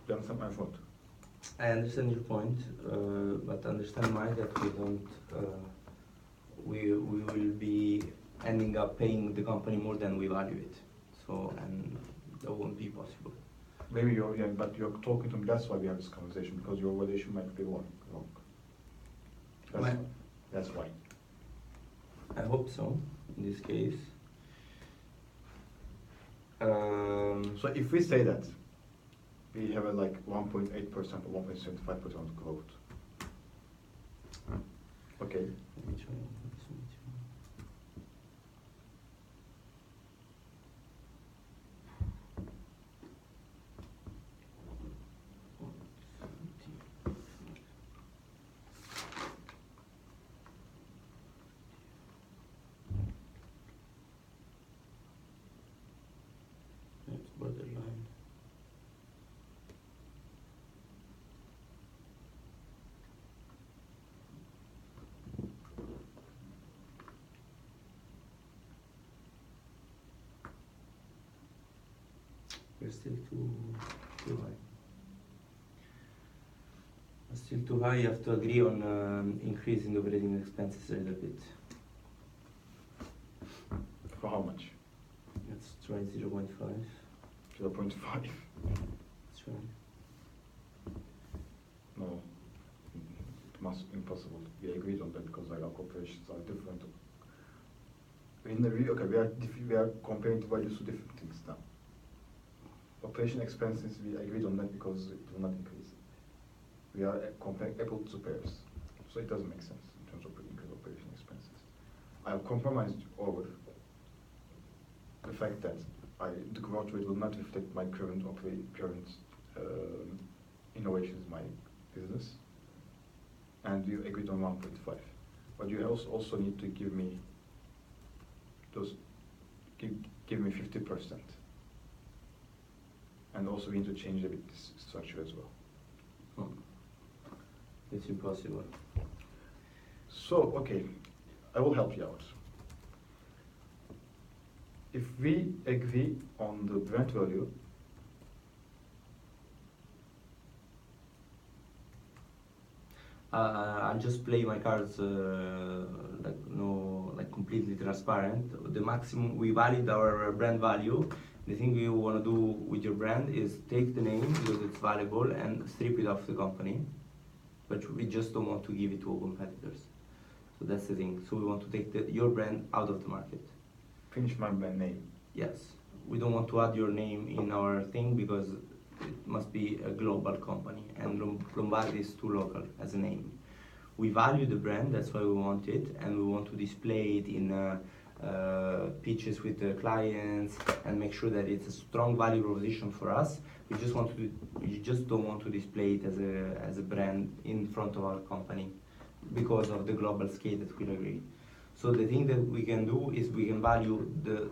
You understand my point? I understand your point, but understand mine that we don't. We will be ending up paying the company more than we value it. So, and that won't be possible. Maybe but you're talking to me. That's why we have this conversation, because your valuation might be wrong. That's why. I hope so. In this case. So if we say that we have a 1.8% or 1.75% growth, okay. Let me try. That's borderline. We're still too high. Still too high. You have to agree on increasing operating expenses a little bit. For how much? Let's try 0.5. 0.5? Let's try. No, it must be impossible. We agreed on that because our operations are different. We are comparing the values to different things now. Operation expenses, we agreed on that because it will not increase. We are comparing apples to pears, so it doesn't make sense in terms of increase operation expenses. I have compromised over the fact that the growth rate will not reflect my current innovations in my business, and we agreed on 1.5. But you also need to give me give me 50%. And also we need to change a bit this structure as well. It's impossible. So, okay, I will help you out. If we agree on the brand value, I'll just play my cards completely transparent. The maximum we valid our brand value. The thing you want to do with your brand is take the name because it's valuable and strip it off the company, but we just don't want to give it to our competitors. So that's the thing. So we want to take your brand out of the market. Finish my brand name. Yes, we don't want to add your name in our thing because it must be a global company and Lombardi is too local as a name. We value the brand, that's why we want it, and we want to display it in pitches with the clients and make sure that it's a strong value proposition for us. We just don't want to display it as a brand in front of our company because of the global scale that we'll agree. So the thing that we can do is we can value the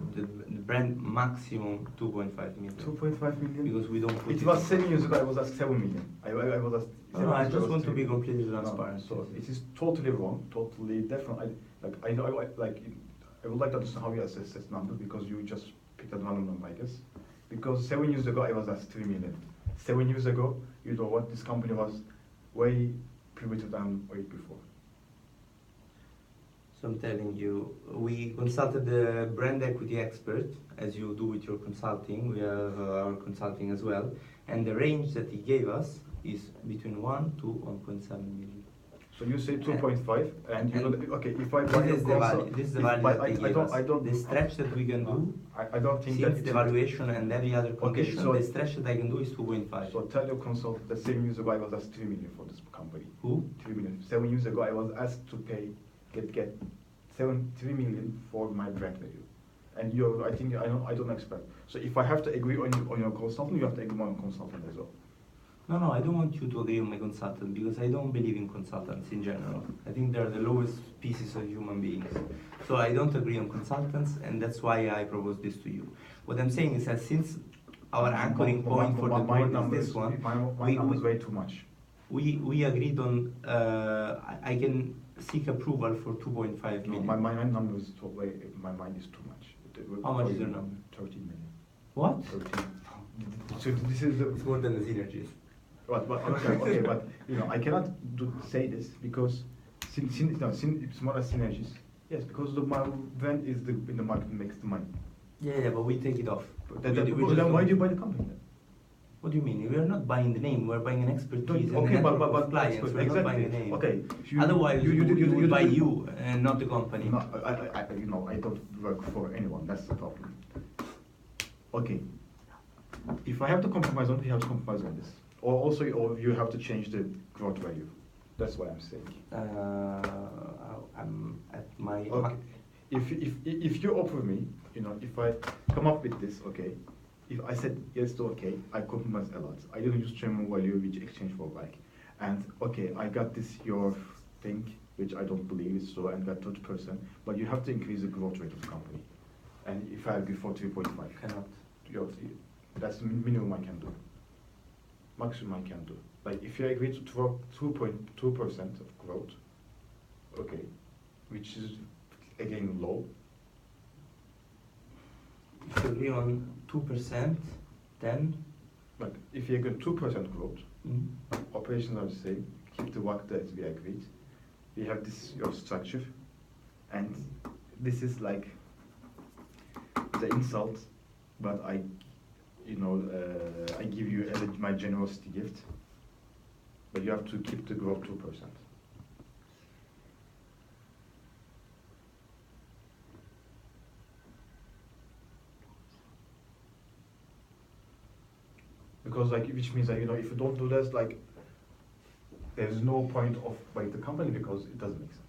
brand maximum 2.5 million. 2.5 million? Because we don't put it was 7 years ago, I was asked 7 million. I was asked no, I just want to be completely transparent. So it is totally wrong, totally different. I would like to understand how you assess this number, because you just picked a random number, I guess. Because 7 years ago, I was asked 3 million. 7 years ago, you know what, this company was way primitive than way before. So I'm telling you, we consulted the brand equity expert, as you do with your consulting. We have our consulting as well. And the range that he gave us is between 1 to 1.7 million. So you say 2.5, and you know, okay, if I buy this is the value that they gave us. The stretch that we can do, I don't think since that the valuation and every other condition, so the stretch that I can do is 2.5. So tell your consultant that 7 years ago I was asked 3 million for this company. Who? 3 million. 7 years ago I was asked to pay, get 3 million for my brand value. And I don't expect. So if I have to agree on your consultant, you have to agree on your consultant as well. No, I don't want you to agree on my consultant because I don't believe in consultants in general. I think they're the lowest pieces of human beings. So I don't agree on consultants, and that's why I propose this to you. What I'm saying is that since our anchoring point for the my board is numbers, this one. My We- numbers we- way too much. We agreed on, I can seek approval for 2.5 No, million. my numbers, way, my mind is too much. How much is your number? 13 million. What? 13. So this is It's more than the synergies. but okay, but you know I cannot say this because it's more as synergies. Yes, because the brand is in the market makes the money. Yeah, but we take it off. Then We just why don't- do you buy the company then? What do you mean? We are not buying the name. We are buying an expertise and Okay, a network of but clients. We are not buying a name. Okay. Otherwise, we would buy you and not the company. No, I don't work for anyone. That's the problem. Okay. If I have to compromise on, we have to compromise on this. Or you have to change the growth value. That's what I'm saying. I'm at my. Okay. If you offer me, if I come up with this, okay. If I said yes to okay, I compromise a lot. I didn't use terminal value which exchange for like, and okay, I got this your thing which I don't believe is so, and got 30%, but you have to increase the growth rate of the company. And if I agree for 3.5, Cannot. That's the minimum I can do. Maximum I can do. Like if you agree to 2.2% of growth, okay, which is again low. If you agree on 2%, then. But if you get 2% growth, Mm, operations are the same, keep the work that we agreed. We have this your structure, and this is like the insult, but I give you my generosity gift, but you have to keep the growth 2%. Because which means that if you don't do this, there's no point of buying the company because it doesn't make sense.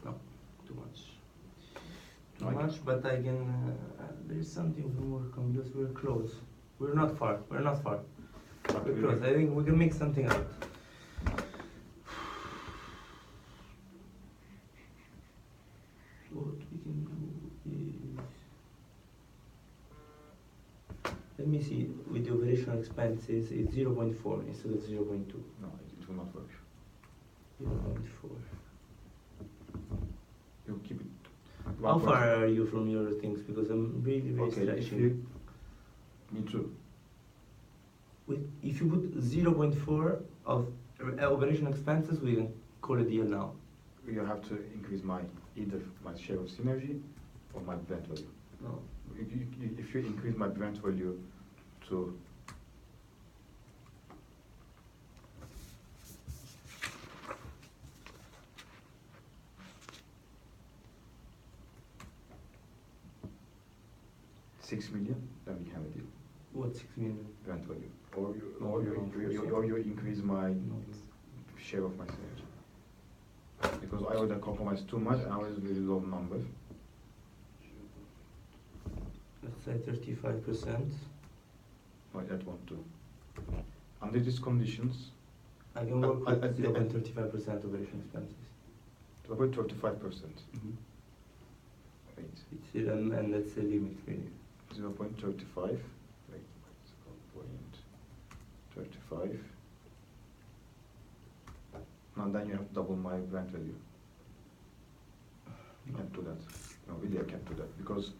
No, too much. Too Like- much, but I can. There is something we can work on because we're close. We're not far. We're not far. We're close. I think we can make something out. What we can do is. Let me see. With the operational expenses, it's 0.4 instead of 0.2. No, it will not work. 0.4. You keep it. How 1%. far are you from your things? Because I'm really very Okay, if stretching. you. Me too. If you put 0.4 of operational expenses, we can call a deal now. You have to increase either my share of synergy or my brand value. No. If you increase my brand value to $6 million, then we have a deal. What 6 million? Brand value, or you, No, or you, no, you, you, or you increase my share of my synergy. Because I would have compromised too much, and I was really low number. Let's say 35%. No, that won't do. Under these conditions, I can work with I- 0.35% operational expenses. to avoid 35%. Mm-hmm. Wait, It's and that's the limit really. 0.35. Wait, 0.35. Now then you have to double my brand value. You can't do that. No, really I can't do that because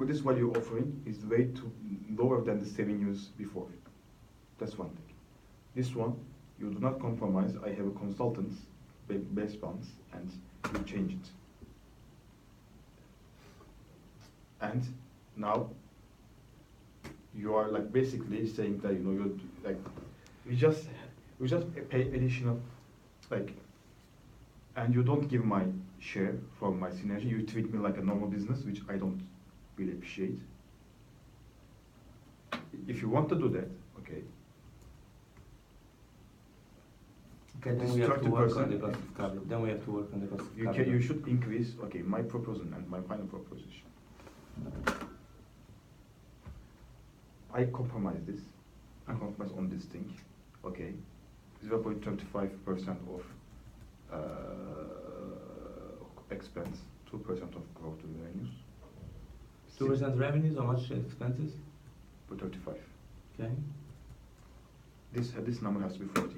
this what you're offering is way too lower than the 7 years before. That's one thing. This one, you do not compromise. I have a consultant, base funds, and you change it. And now you are like basically saying that you're like we just pay additional like, and you don't give my share from my synergy. You treat me like a normal business, which I don't really appreciate. If you want to do that, okay. Okay, then This we have to work on 30%, the cost of capital. Then we have to work on the cost of You capital. you should increase. Okay, my proposal and my final proposition. I compromise this. I compromise on this thing. Okay, 0.25% of expense, 2% of growth revenues. 2% revenues, how much expenses? For 35. Okay. This number has to be 40.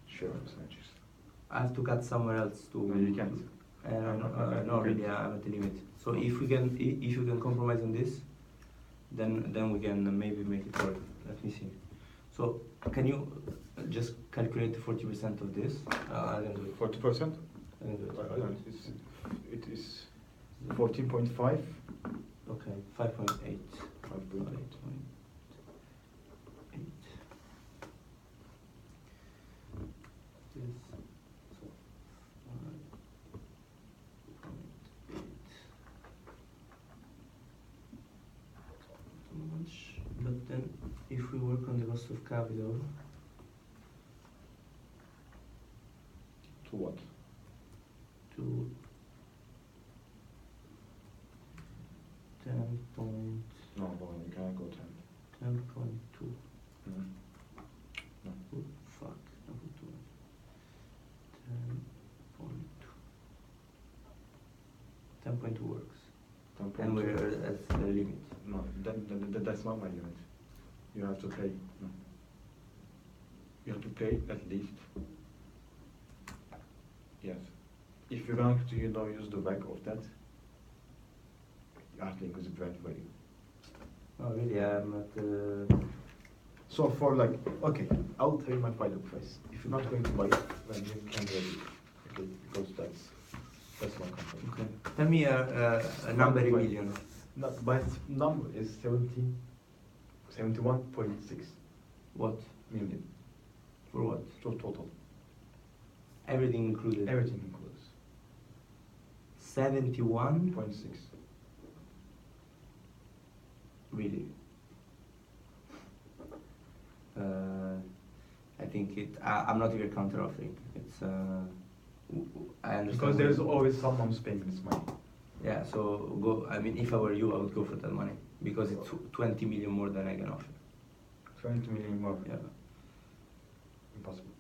Share percentages. I have to cut somewhere else to. No, you can't. No, really, I'm at the limit. So if we can, if you can compromise on this, then we can maybe make it work. Let me see. So can you just calculate the 40% of this? I can do it. 40%? I can do it. It is 14.5. Okay, 5.8. 5.8. 5.8. This, so 5.8. Too much. But then, if we work on the cost of capital, To what? to 10 point, No, you cannot go 10. 10.2. No. Oh, fuck, I put too much. 10.2 works. 10.2. And we're at the limit. No, that's not my limit. You have to pay. No. You have to pay at least. Yes. If you're going to use the back of that, you have to increase the brand value. Oh, really? I'm at So for like, okay, I'll tell you my final price. If you're not going to buy it, then you can get it. Okay, because that's my company. okay. Tell me a number in million. Not, my number is 71.6 What? million. For what? So total. Everything included. Everything includes. 71? 0.6. Really? I think it. I'm not even counter offering. It's. I understand. Because there's always someone who's paying this money. Yeah. So go. I mean, if I were you, I would go for that money because it's 20 million more than I can offer. 20 million more. Yeah. Impossible.